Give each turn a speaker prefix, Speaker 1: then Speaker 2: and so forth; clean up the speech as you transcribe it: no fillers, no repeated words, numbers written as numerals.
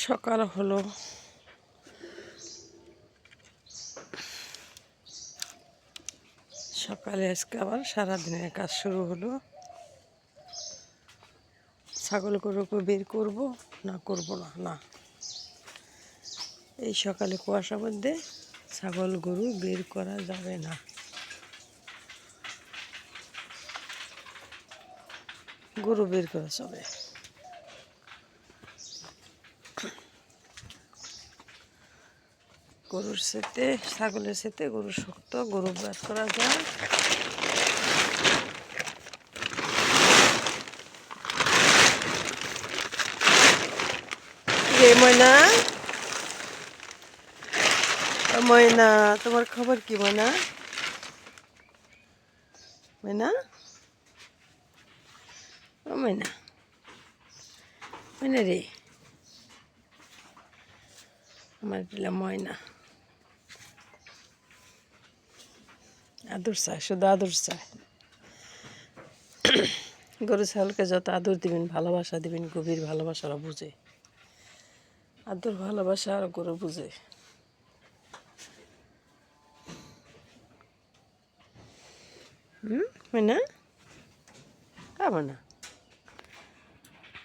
Speaker 1: সকাল হলো, সকালে আজকে আবার সারাদিনের কাজ শুরু হলো। ছাগল গরুকে বের করব না করব না না এই সকালে কুয়াশার মধ্যে ছাগল গরু বের করা যাবে না। গরু বের করা চলে, গরুর সাথে ছাগলের সাথে গরু শক্ত, গরু বের করা যায়। রে ময়না, ময়না তোমার খবর কি ময়না? ময়না, ও ময়না, ময়না রে, আমার পিলা ময়না আদর চায়, শুধু আদর চায়। গরু ছাগলকে যত আদর দিবেন, ভালোবাসা দিবেন, গভীর ভালোবাসারা বুঝে। আদর ভালোবাসা আর গরু বুঝে। ময়না, খাবো না।